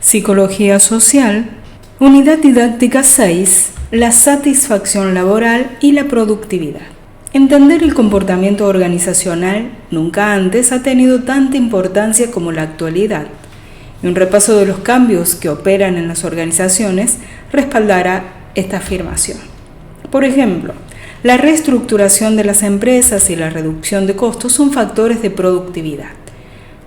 Psicología Social, Unidad Didáctica 6, la satisfacción laboral y la productividad. Entender el comportamiento organizacional nunca antes ha tenido tanta importancia como la actualidad, y un repaso de los cambios que operan en las organizaciones respaldará esta afirmación. Por ejemplo, la reestructuración de las empresas y la reducción de costos son factores de productividad.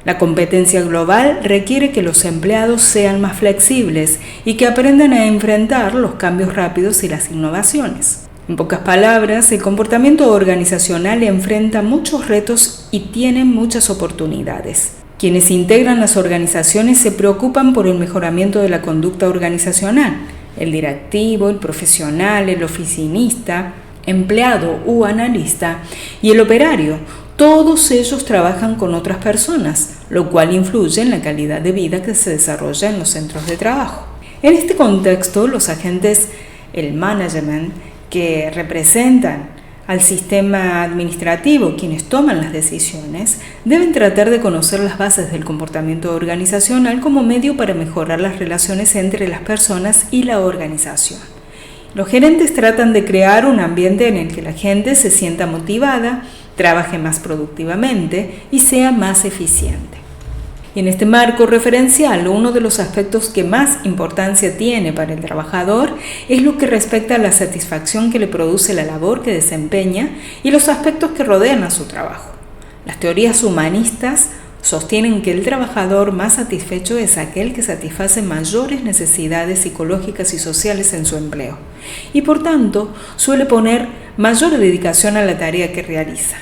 La competencia global requiere que los empleados sean más flexibles y que aprendan a enfrentar los cambios rápidos y las innovaciones. En pocas palabras, el comportamiento organizacional enfrenta muchos retos y tiene muchas oportunidades. Quienes integran las organizaciones se preocupan por el mejoramiento de la conducta organizacional. El directivo, el profesional, el oficinista, empleado u analista y el operario. Todos ellos trabajan con otras personas, lo cual influye en la calidad de vida que se desarrolla en los centros de trabajo. En este contexto, los agentes, el management, que representan al sistema administrativo, quienes toman las decisiones, deben tratar de conocer las bases del comportamiento organizacional como medio para mejorar las relaciones entre las personas y la organización. Los gerentes tratan de crear un ambiente en el que la gente se sienta motivada, trabaje más productivamente y sea más eficiente. Y en este marco referencial, uno de los aspectos que más importancia tiene para el trabajador es lo que respecta a la satisfacción que le produce la labor que desempeña y los aspectos que rodean a su trabajo. Las teorías humanistas sostienen que el trabajador más satisfecho es aquel que satisface mayores necesidades psicológicas y sociales en su empleo y por tanto suele poner mayor dedicación a la tarea que realiza.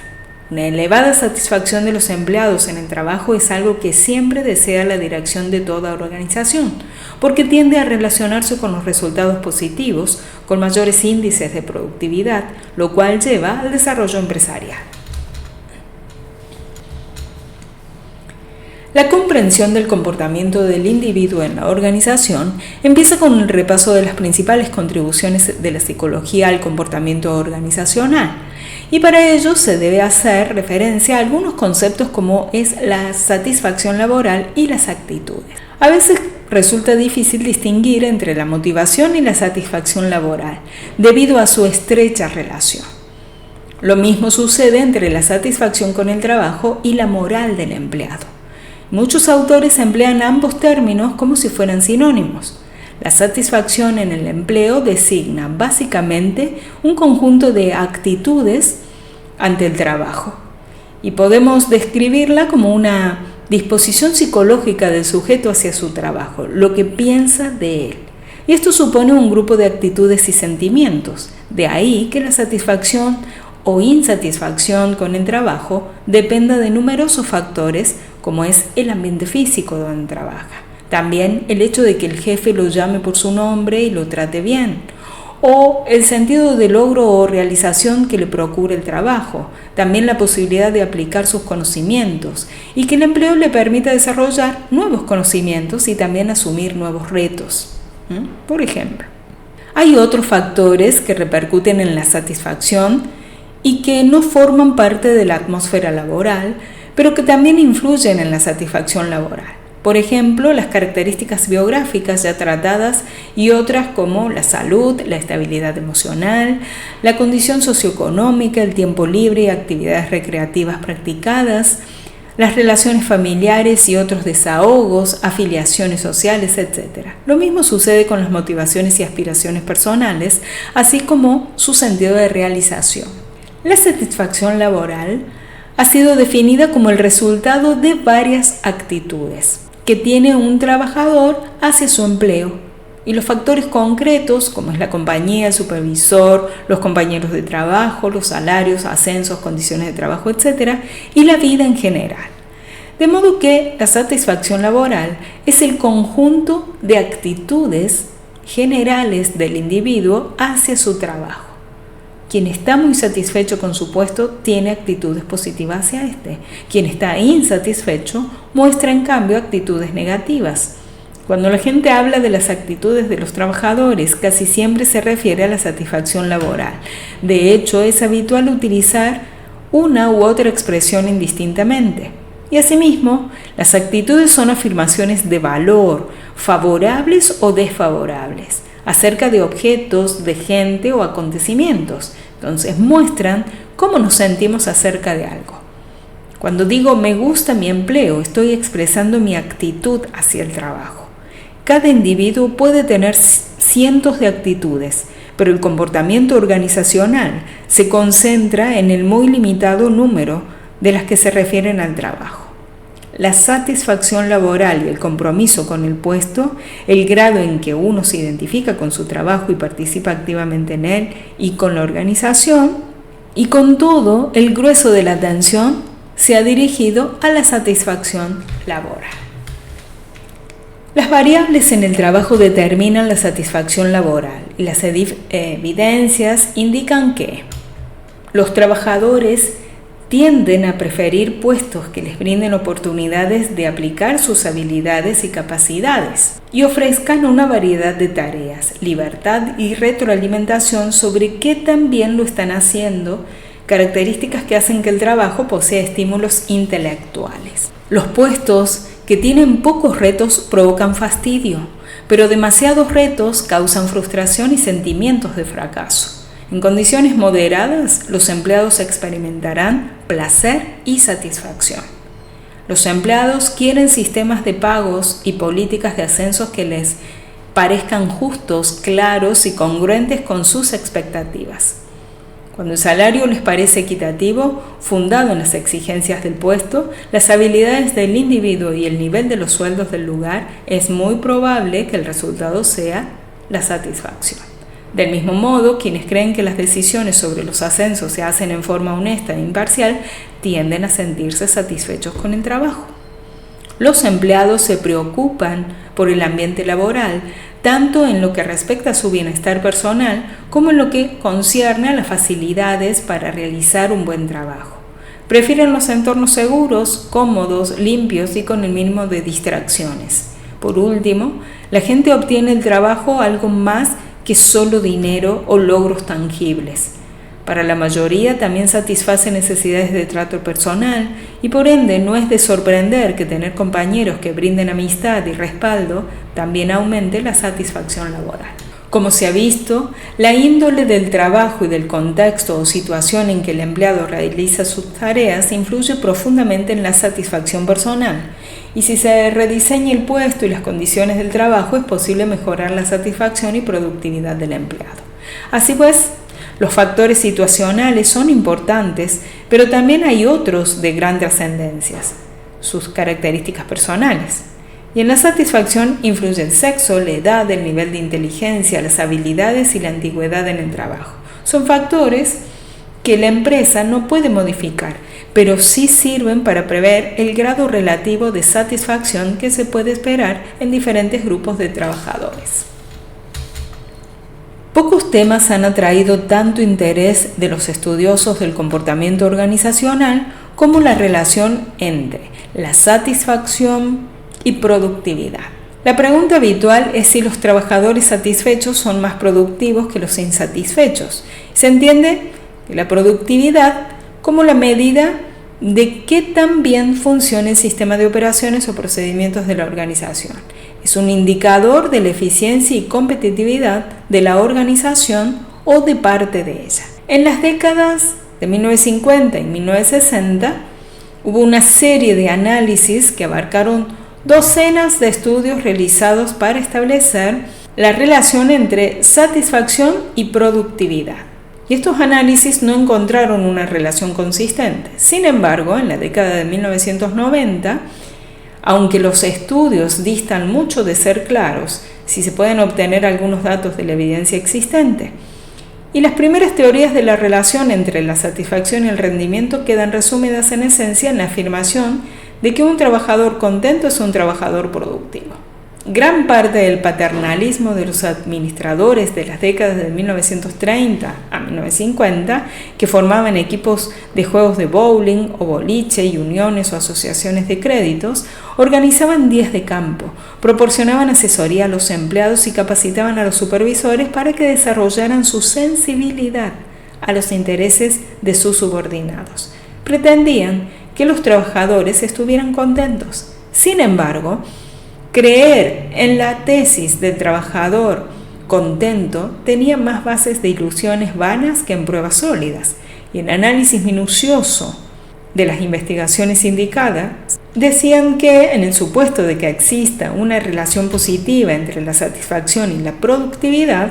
Una elevada satisfacción de los empleados en el trabajo es algo que siempre desea la dirección de toda organización, porque tiende a relacionarse con los resultados positivos, con mayores índices de productividad, lo cual lleva al desarrollo empresarial. La comprensión del comportamiento del individuo en la organización empieza con el repaso de las principales contribuciones de la psicología al comportamiento organizacional, y para ello se debe hacer referencia a algunos conceptos como es la satisfacción laboral y las actitudes. A veces resulta difícil distinguir entre la motivación y la satisfacción laboral, debido a su estrecha relación. Lo mismo sucede entre la satisfacción con el trabajo y la moral del empleado. Muchos autores emplean ambos términos como si fueran sinónimos. La satisfacción en el empleo designa básicamente un conjunto de actitudes ante el trabajo y podemos describirla como una disposición psicológica del sujeto hacia su trabajo, lo que piensa de él. Y esto supone un grupo de actitudes y sentimientos. De ahí que la satisfacción o insatisfacción con el trabajo dependa de numerosos factores, como es el ambiente físico donde trabaja. También el hecho de que el jefe lo llame por su nombre y lo trate bien, o el sentido de logro o realización que le procura el trabajo, también la posibilidad de aplicar sus conocimientos y que el empleo le permita desarrollar nuevos conocimientos y también asumir nuevos retos. Por ejemplo, hay otros factores que repercuten en la satisfacción y que no forman parte de la atmósfera laboral, pero que también influyen en la satisfacción laboral. Por ejemplo, las características biográficas ya tratadas y otras como la salud, la estabilidad emocional, la condición socioeconómica, el tiempo libre y actividades recreativas practicadas, las relaciones familiares y otros desahogos, afiliaciones sociales, etc. Lo mismo sucede con las motivaciones y aspiraciones personales, así como su sentido de realización. La satisfacción laboral ha sido definida como el resultado de varias actitudes que tiene un trabajador hacia su empleo y los factores concretos como es la compañía, el supervisor, los compañeros de trabajo, los salarios, ascensos, condiciones de trabajo, etc. y la vida en general. De modo que la satisfacción laboral es el conjunto de actitudes generales del individuo hacia su trabajo. Quien está muy satisfecho con su puesto tiene actitudes positivas hacia este. Quien está insatisfecho muestra en cambio actitudes negativas. Cuando la gente habla de las actitudes de los trabajadores, casi siempre se refiere a la satisfacción laboral. De hecho, es habitual utilizar una u otra expresión indistintamente. Y asimismo, las actitudes son afirmaciones de valor favorables o desfavorables, acerca de objetos, de gente o acontecimientos. Entonces muestran cómo nos sentimos acerca de algo. Cuando digo me gusta mi empleo, estoy expresando mi actitud hacia el trabajo. Cada individuo puede tener cientos de actitudes, pero el comportamiento organizacional se concentra en el muy limitado número de las que se refieren al trabajo. La satisfacción laboral y el compromiso con el puesto, el grado en que uno se identifica con su trabajo y participa activamente en él y con la organización, y con todo, el grueso de la atención se ha dirigido a la satisfacción laboral. Las variables en el trabajo determinan la satisfacción laboral y las evidencias indican que los trabajadores tienden a preferir puestos que les brinden oportunidades de aplicar sus habilidades y capacidades y ofrezcan una variedad de tareas, libertad y retroalimentación sobre qué tan bien lo están haciendo, características que hacen que el trabajo posea estímulos intelectuales. Los puestos que tienen pocos retos provocan fastidio, pero demasiados retos causan frustración y sentimientos de fracaso. En condiciones moderadas, los empleados experimentarán placer y satisfacción. Los empleados quieren sistemas de pagos y políticas de ascensos que les parezcan justos, claros y congruentes con sus expectativas. Cuando el salario les parece equitativo, fundado en las exigencias del puesto, las habilidades del individuo y el nivel de los sueldos del lugar, es muy probable que el resultado sea la satisfacción. Del mismo modo, quienes creen que las decisiones sobre los ascensos se hacen en forma honesta e imparcial, tienden a sentirse satisfechos con el trabajo. Los empleados se preocupan por el ambiente laboral, tanto en lo que respecta a su bienestar personal como en lo que concierne a las facilidades para realizar un buen trabajo. Prefieren los entornos seguros, cómodos, limpios y con el mínimo de distracciones. Por último, la gente obtiene el trabajo algo más que solo dinero o logros tangibles. Para la mayoría también satisface necesidades de trato personal y por ende no es de sorprender que tener compañeros que brinden amistad y respaldo también aumente la satisfacción laboral. Como se ha visto, la índole del trabajo y del contexto o situación en que el empleado realiza sus tareas influye profundamente en la satisfacción personal. Y si se rediseña el puesto y las condiciones del trabajo, es posible mejorar la satisfacción y productividad del empleado. Así pues, los factores situacionales son importantes, pero también hay otros de gran trascendencia, sus características personales. Y en la satisfacción influye el sexo, la edad, el nivel de inteligencia, las habilidades y la antigüedad en el trabajo. Son factores que la empresa no puede modificar, pero sí sirven para prever el grado relativo de satisfacción que se puede esperar en diferentes grupos de trabajadores. Pocos temas han atraído tanto interés de los estudiosos del comportamiento organizacional como la relación entre la satisfacción y productividad. La pregunta habitual es si los trabajadores satisfechos son más productivos que los insatisfechos. Se entiende que la productividad como la medida de qué tan bien funciona el sistema de operaciones o procedimientos de la organización. Es un indicador de la eficiencia y competitividad de la organización o de parte de ella. En las décadas de 1950 y 1960 hubo una serie de análisis que abarcaron docenas de estudios realizados para establecer la relación entre satisfacción y productividad. Y estos análisis no encontraron una relación consistente. Sin embargo, en la década de 1990, aunque los estudios distan mucho de ser claros, sí se pueden obtener algunos datos de la evidencia existente. Y las primeras teorías de la relación entre la satisfacción y el rendimiento quedan resumidas en esencia en la afirmación de que un trabajador contento es un trabajador productivo. Gran parte del paternalismo de los administradores de las décadas de 1930 a 1950, que formaban equipos de juegos de bowling o boliche y uniones o asociaciones de créditos, organizaban días de campo, proporcionaban asesoría a los empleados y capacitaban a los supervisores para que desarrollaran su sensibilidad a los intereses de sus subordinados. Pretendían que los trabajadores estuvieran contentos. Sin embargo, Creer en la tesis del trabajador contento tenía más bases de ilusiones vanas que en pruebas sólidas, y el análisis minucioso de las investigaciones indicadas decían que, en el supuesto de que exista una relación positiva entre la satisfacción y la productividad,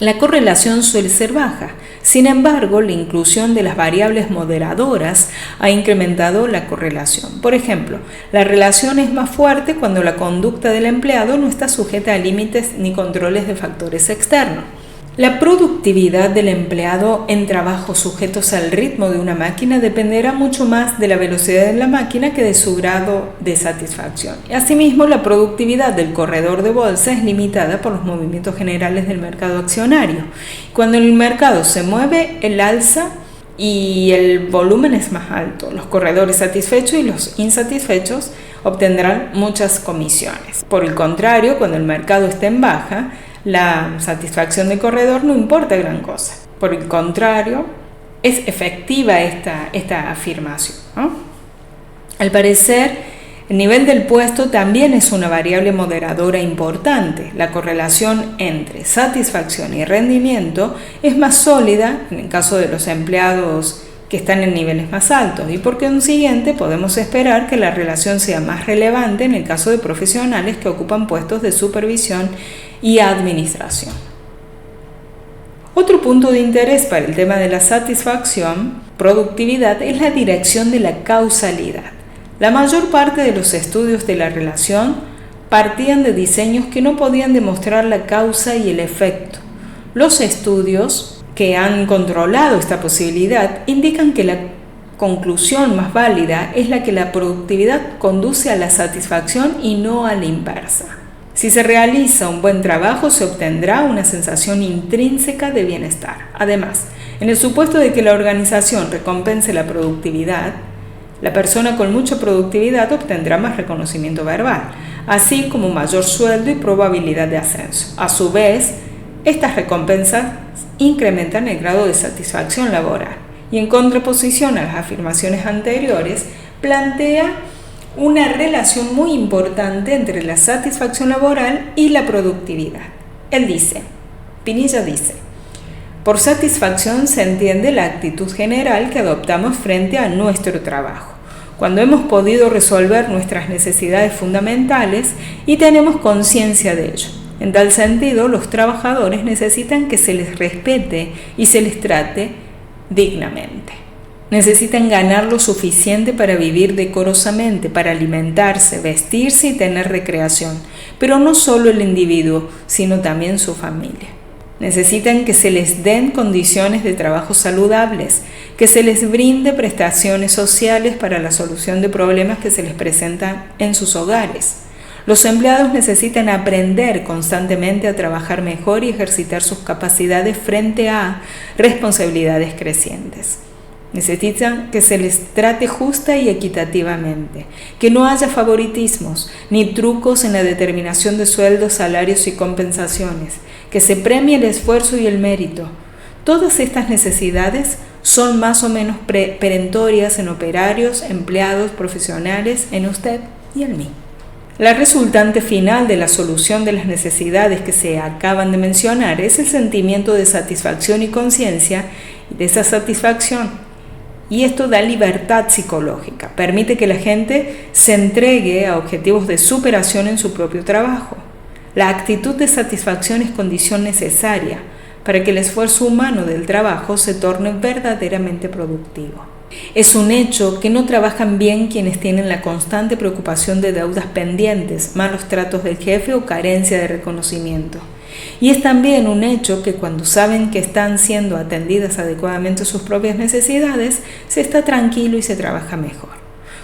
la correlación suele ser baja. Sin embargo, la inclusión de las variables moderadoras ha incrementado la correlación. Por ejemplo, la relación es más fuerte cuando la conducta del empleado no está sujeta a límites ni controles de factores externos. La productividad del empleado en trabajos sujetos al ritmo de una máquina dependerá mucho más de la velocidad de la máquina que de su grado de satisfacción. Asimismo, la productividad del corredor de bolsa es limitada por los movimientos generales del mercado accionario. Cuando el mercado se mueve, el alza y el volumen es más alto. Los corredores satisfechos y los insatisfechos obtendrán muchas comisiones. Por el contrario, cuando el mercado está en baja, la satisfacción del corredor no importa gran cosa. Por el contrario, es efectiva esta afirmación, ¿no? Al parecer, el nivel del puesto también es una variable moderadora importante. La correlación entre satisfacción y rendimiento es más sólida en el caso de los empleados que están en niveles más altos, y por consiguiente podemos esperar que la relación sea más relevante en el caso de profesionales que ocupan puestos de supervisión y administración. Otro punto de interés para el tema de la satisfacción, productividad, es la dirección de la causalidad. La mayor parte de los estudios de la relación partían de diseños que no podían demostrar la causa y el efecto. Los estudios que han controlado esta posibilidad indican que la conclusión más válida es la que la productividad conduce a la satisfacción y no a la inversa. Si se realiza un buen trabajo, se obtendrá una sensación intrínseca de bienestar. Además, en el supuesto de que la organización recompense la productividad, la persona con mucha productividad obtendrá más reconocimiento verbal, así como mayor sueldo y probabilidad de ascenso. A su vez, estas recompensas incrementan el grado de satisfacción laboral y, en contraposición a las afirmaciones anteriores, plantea una relación muy importante entre la satisfacción laboral y la productividad. Pinilla dice, por satisfacción se entiende la actitud general que adoptamos frente a nuestro trabajo, cuando hemos podido resolver nuestras necesidades fundamentales y tenemos conciencia de ello. En tal sentido, los trabajadores necesitan que se les respete y se les trate dignamente. Necesitan ganar lo suficiente para vivir decorosamente, para alimentarse, vestirse y tener recreación, pero no solo el individuo, sino también su familia. Necesitan que se les den condiciones de trabajo saludables, que se les brinde prestaciones sociales para la solución de problemas que se les presentan en sus hogares. Los empleados necesitan aprender constantemente a trabajar mejor y ejercitar sus capacidades frente a responsabilidades crecientes. Necesitan que se les trate justa y equitativamente, que no haya favoritismos ni trucos en la determinación de sueldos, salarios y compensaciones, que se premie el esfuerzo y el mérito. Todas estas necesidades son más o menos perentorias en operarios, empleados, profesionales, en usted y en mí. La resultante final de la solución de las necesidades que se acaban de mencionar es el sentimiento de satisfacción y conciencia de esa satisfacción. Y esto da libertad psicológica, permite que la gente se entregue a objetivos de superación en su propio trabajo. La actitud de satisfacción es condición necesaria para que el esfuerzo humano del trabajo se torne verdaderamente productivo. Es un hecho que no trabajan bien quienes tienen la constante preocupación de deudas pendientes, malos tratos del jefe o carencia de reconocimiento. Y es también un hecho que cuando saben que están siendo atendidas adecuadamente sus propias necesidades, se está tranquilo y se trabaja mejor.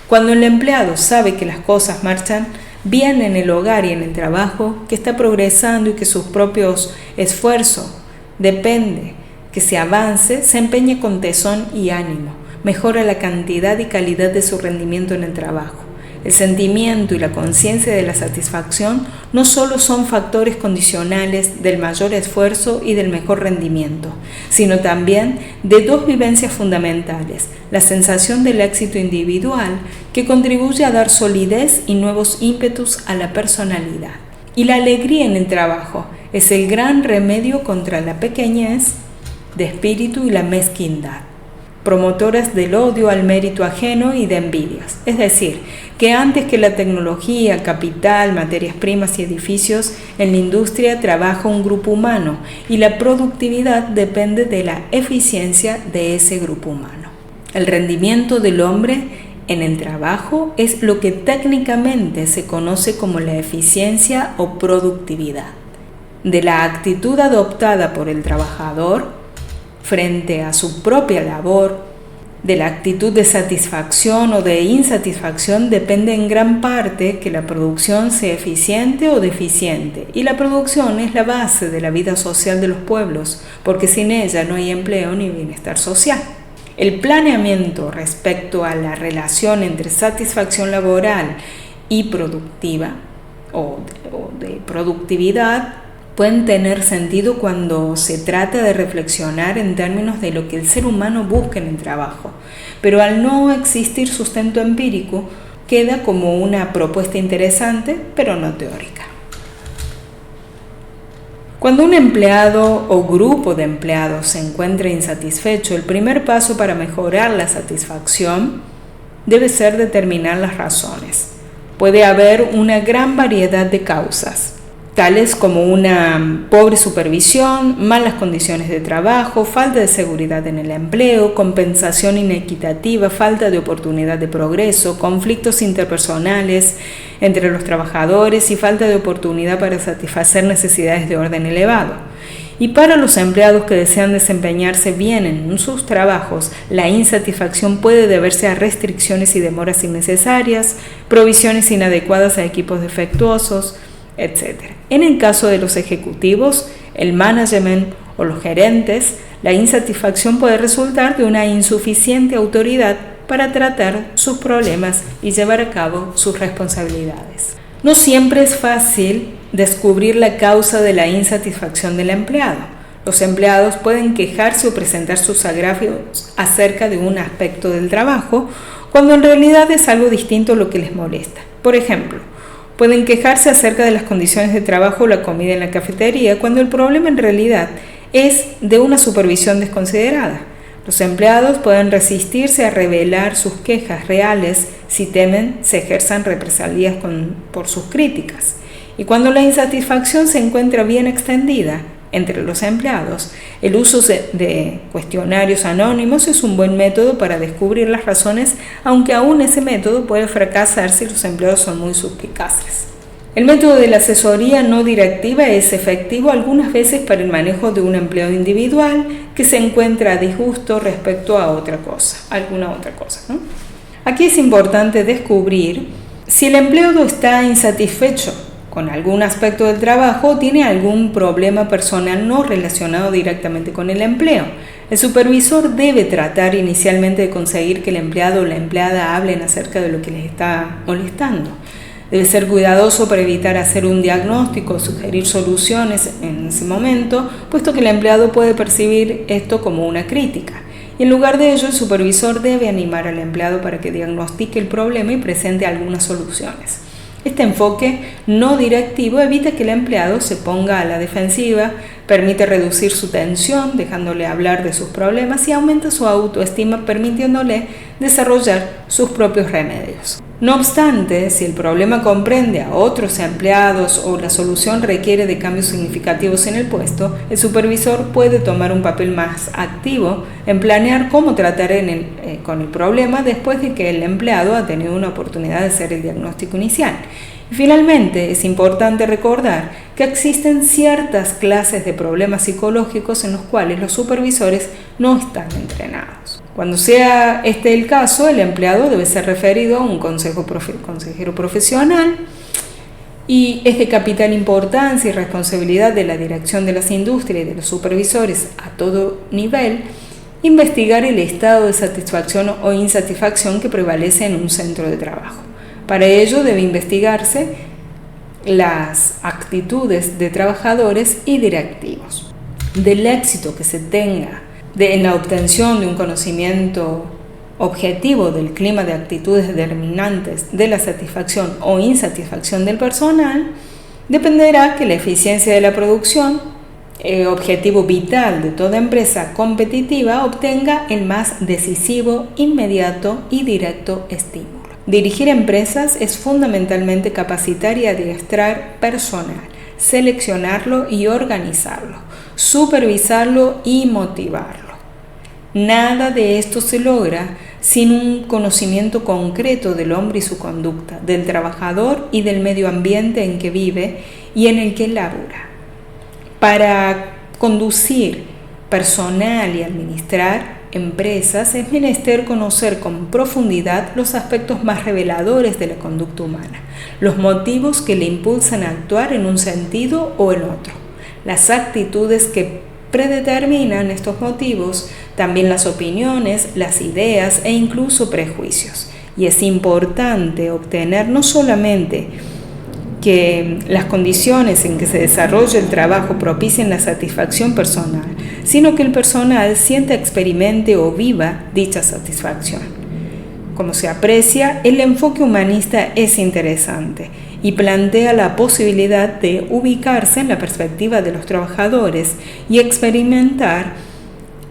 Cuando el empleado sabe que las cosas marchan bien en el hogar y en el trabajo, que está progresando y que sus propios esfuerzos depende que se avance, se empeña con tesón y ánimo, mejora la cantidad y calidad de su rendimiento en el trabajo. el sentimiento y la conciencia de la satisfacción no solo son factores condicionales del mayor esfuerzo y del mejor rendimiento, sino también de dos vivencias fundamentales: la sensación del éxito individual, que contribuye a dar solidez y nuevos ímpetus a la personalidad, y la alegría en el trabajo es el gran remedio contra la pequeñez de espíritu y la mezquindad, promotoras del odio al mérito ajeno y de envidias. Es decir, que antes que la tecnología, capital, materias primas y edificios, en la industria trabaja un grupo humano y la productividad depende de la eficiencia de ese grupo humano. El rendimiento del hombre en el trabajo es lo que técnicamente se conoce como la eficiencia o productividad. De la actitud adoptada por el trabajador frente a su propia labor, de la actitud de satisfacción o de insatisfacción, depende en gran parte que la producción sea eficiente o deficiente. Y la producción es la base de la vida social de los pueblos, porque sin ella no hay empleo ni bienestar social. El planeamiento respecto a la relación entre satisfacción laboral y productiva o de productividad pueden tener sentido cuando se trata de reflexionar en términos de lo que el ser humano busca en el trabajo, pero al no existir sustento empírico, queda como una propuesta interesante, pero no teórica. Cuando un empleado o grupo de empleados se encuentra insatisfecho, el primer paso para mejorar la satisfacción debe ser determinar las razones. Puede haber una gran variedad de causas, tales como una pobre supervisión, malas condiciones de trabajo, falta de seguridad en el empleo, compensación inequitativa, falta de oportunidad de progreso, conflictos interpersonales entre los trabajadores y falta de oportunidad para satisfacer necesidades de orden elevado. Y para los empleados que desean desempeñarse bien en sus trabajos, la insatisfacción puede deberse a restricciones y demoras innecesarias, provisiones inadecuadas a equipos defectuosos, etc. En el caso de los ejecutivos, el management o los gerentes, la insatisfacción puede resultar de una insuficiente autoridad para tratar sus problemas y llevar a cabo sus responsabilidades. No siempre es fácil descubrir la causa de la insatisfacción del empleado. Los empleados pueden quejarse o presentar sus agravios acerca de un aspecto del trabajo, cuando en realidad es algo distinto lo que les molesta. Por ejemplo, pueden quejarse acerca de las condiciones de trabajo o la comida en la cafetería, cuando el problema en realidad es de una supervisión desconsiderada. Los empleados pueden resistirse a revelar sus quejas reales si temen se ejerzan represalias por sus críticas. Y cuando la insatisfacción se encuentra bien extendida entre los empleados, el uso de cuestionarios anónimos es un buen método para descubrir las razones, aunque aún ese método puede fracasar si los empleados son muy suspicaces. El método de la asesoría no directiva es efectivo algunas veces para el manejo de un empleado individual que se encuentra a disgusto respecto a alguna otra cosa, ¿no? Aquí es importante descubrir si el empleado está insatisfecho con algún aspecto del trabajo o tiene algún problema personal no relacionado directamente con el empleo. El supervisor debe tratar inicialmente de conseguir que el empleado o la empleada hablen acerca de lo que les está molestando. Debe ser cuidadoso para evitar hacer un diagnóstico o sugerir soluciones en ese momento, puesto que el empleado puede percibir esto como una crítica. Y en lugar de ello, el supervisor debe animar al empleado para que diagnostique el problema y presente algunas soluciones. Este enfoque no directivo evita que el empleado se ponga a la defensiva, permite reducir su tensión, dejándole hablar de sus problemas, y aumenta su autoestima, permitiéndole desarrollar sus propios remedios. No obstante, si el problema comprende a otros empleados o la solución requiere de cambios significativos en el puesto, el supervisor puede tomar un papel más activo en planear cómo tratar con el problema después de que el empleado ha tenido una oportunidad de hacer el diagnóstico inicial. Y finalmente, es importante recordar que existen ciertas clases de problemas psicológicos en los cuales los supervisores no están entrenados. Cuando sea este el caso, el empleado debe ser referido a un consejero profesional, y es de capital importancia y responsabilidad de la dirección de las industrias y de los supervisores a todo nivel investigar el estado de satisfacción o insatisfacción que prevalece en un centro de trabajo. Para ello debe investigarse las actitudes de trabajadores y directivos. Del éxito que se tenga en la obtención de un conocimiento objetivo del clima de actitudes determinantes de la satisfacción o insatisfacción del personal, dependerá que la eficiencia de la producción, objetivo vital de toda empresa competitiva, obtenga el más decisivo, inmediato y directo estímulo. Dirigir empresas es fundamentalmente capacitar y adiestrar personal, seleccionarlo y organizarlo, supervisarlo y motivarlo. Nada de esto se logra sin un conocimiento concreto del hombre y su conducta, del trabajador y del medio ambiente en que vive y en el que labora. Para conducir personal y administrar empresas es menester conocer con profundidad los aspectos más reveladores de la conducta humana, los motivos que le impulsan a actuar en un sentido o en otro, las actitudes que predeterminan estos motivos, también las opiniones, las ideas e incluso prejuicios. Y es importante obtener no solamente que las condiciones en que se desarrolla el trabajo propicien la satisfacción personal, sino que el personal sienta, experimente o viva dicha satisfacción. Como se aprecia, el enfoque humanista es interesante y plantea la posibilidad de ubicarse en la perspectiva de los trabajadores y experimentar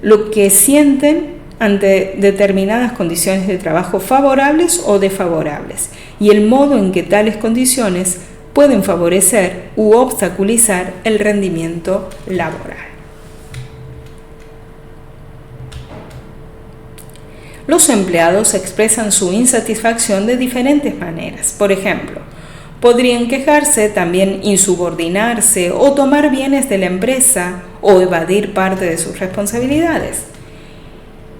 lo que sienten ante determinadas condiciones de trabajo favorables o desfavorables y el modo en que tales condiciones pueden favorecer u obstaculizar el rendimiento laboral. Los empleados expresan su insatisfacción de diferentes maneras. Por ejemplo, podrían quejarse, también insubordinarse o tomar bienes de la empresa o evadir parte de sus responsabilidades.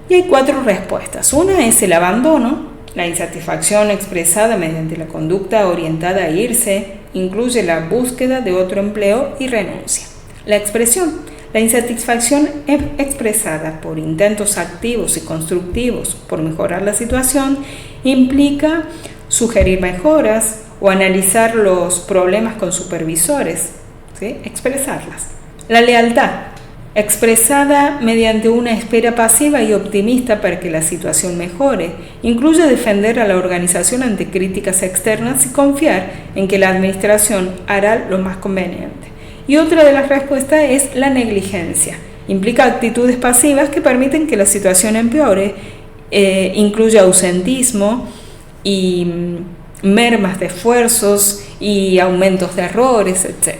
Y hay 4 respuestas. Una es el abandono. La insatisfacción expresada mediante la conducta orientada a irse incluye la búsqueda de otro empleo y renuncia. La expresión. La insatisfacción expresada por intentos activos y constructivos por mejorar la situación implica sugerir mejoras o analizar los problemas con supervisores, ¿sí? Expresarlas. La lealtad, expresada mediante una espera pasiva y optimista para que la situación mejore, incluye defender a la organización ante críticas externas y confiar en que la administración hará lo más conveniente. Y otra de las respuestas es la negligencia. Implica actitudes pasivas que permiten que la situación empeore, incluye ausentismo y mermas de esfuerzos y aumentos de errores, etc.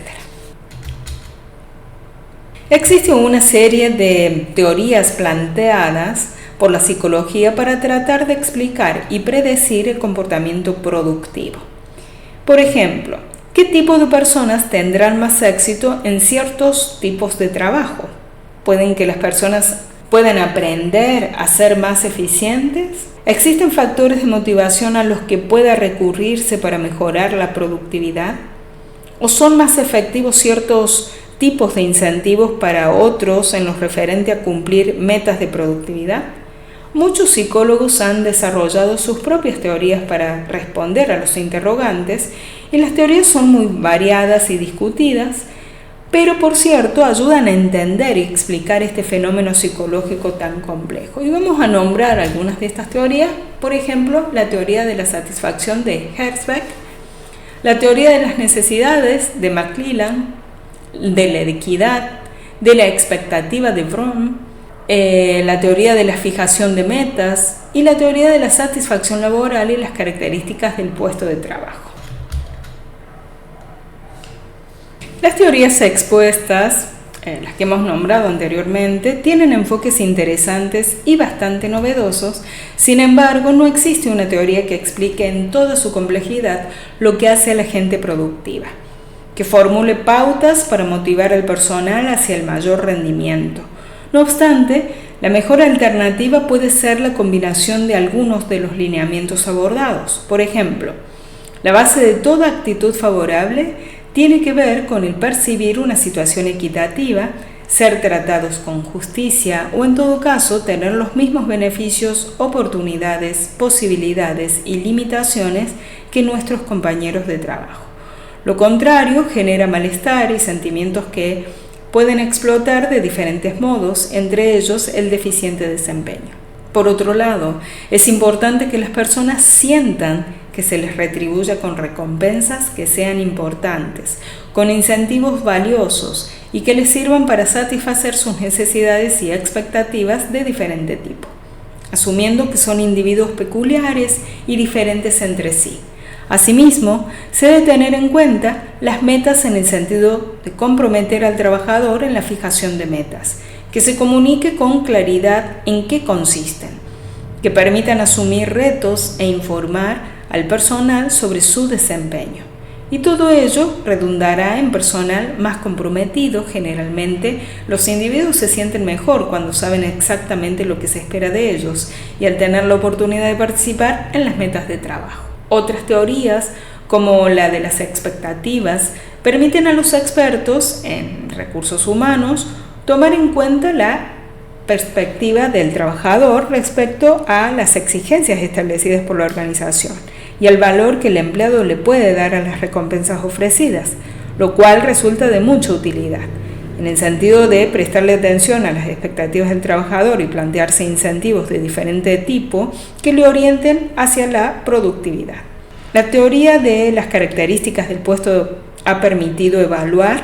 Existe una serie de teorías planteadas por la psicología para tratar de explicar y predecir el comportamiento productivo. Por ejemplo, ¿qué tipo de personas tendrán más éxito en ciertos tipos de trabajo? ¿Pueden que las personas puedan aprender a ser más eficientes? ¿Existen factores de motivación a los que pueda recurrirse para mejorar la productividad? ¿O son más efectivos ciertos tipos de incentivos para otros en lo referente a cumplir metas de productividad? Muchos psicólogos han desarrollado sus propias teorías para responder a los interrogantes y las teorías son muy variadas y discutidas, pero por cierto ayudan a entender y explicar este fenómeno psicológico tan complejo. Y vamos a nombrar algunas de estas teorías, por ejemplo, la teoría de la satisfacción de Herzberg, la teoría de las necesidades de McClelland, de la equidad, de la expectativa de Fromm, la teoría de la fijación de metas y la teoría de la satisfacción laboral y las características del puesto de trabajo. Las teorías expuestas, las que hemos nombrado anteriormente, tienen enfoques interesantes y bastante novedosos. Sin embargo, no existe una teoría que explique en toda su complejidad lo que hace a la gente productiva, que formule pautas para motivar al personal hacia el mayor rendimiento. No obstante, la mejor alternativa puede ser la combinación de algunos de los lineamientos abordados. Por ejemplo, la base de toda actitud favorable tiene que ver con el percibir una situación equitativa, ser tratados con justicia o en todo caso tener los mismos beneficios, oportunidades, posibilidades y limitaciones que nuestros compañeros de trabajo. Lo contrario genera malestar y sentimientos que pueden explotar de diferentes modos, entre ellos el deficiente desempeño. Por otro lado, es importante que las personas sientan que se les retribuya con recompensas que sean importantes, con incentivos valiosos y que les sirvan para satisfacer sus necesidades y expectativas de diferente tipo, asumiendo que son individuos peculiares y diferentes entre sí. Asimismo, se debe tener en cuenta las metas en el sentido de comprometer al trabajador en la fijación de metas, que se comunique con claridad en qué consisten, que permitan asumir retos e informar al personal sobre su desempeño. Y todo ello redundará en personal más comprometido. Generalmente, los individuos se sienten mejor cuando saben exactamente lo que se espera de ellos y al tener la oportunidad de participar en las metas de trabajo. Otras teorías, como la de las expectativas, permiten a los expertos en recursos humanos tomar en cuenta la perspectiva del trabajador respecto a las exigencias establecidas por la organización y al valor que el empleado le puede dar a las recompensas ofrecidas, lo cual resulta de mucha utilidad, en el sentido de prestarle atención a las expectativas del trabajador y plantearse incentivos de diferente tipo que le orienten hacia la productividad. La teoría de las características del puesto ha permitido evaluar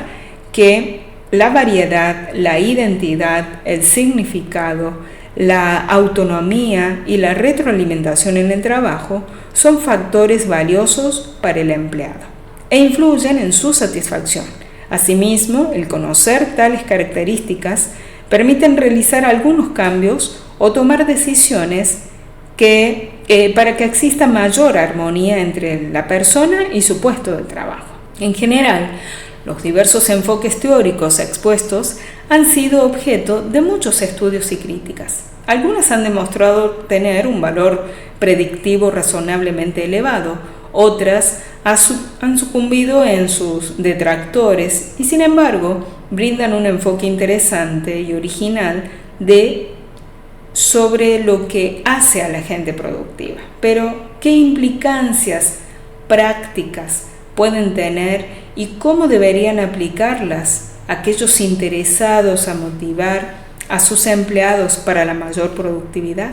que la variedad, la identidad, el significado, la autonomía y la retroalimentación en el trabajo son factores valiosos para el empleado e influyen en su satisfacción. Asimismo, el conocer tales características permiten realizar algunos cambios o tomar decisiones para que exista mayor armonía entre la persona y su puesto de trabajo. En general, los diversos enfoques teóricos expuestos han sido objeto de muchos estudios y críticas. Algunas han demostrado tener un valor predictivo razonablemente elevado, otras han sucumbido en sus detractores y sin embargo brindan un enfoque interesante y original sobre lo que hace a la gente productiva. Pero, ¿qué implicancias prácticas pueden tener y cómo deberían aplicarlas aquellos interesados a motivar a sus empleados para la mayor productividad?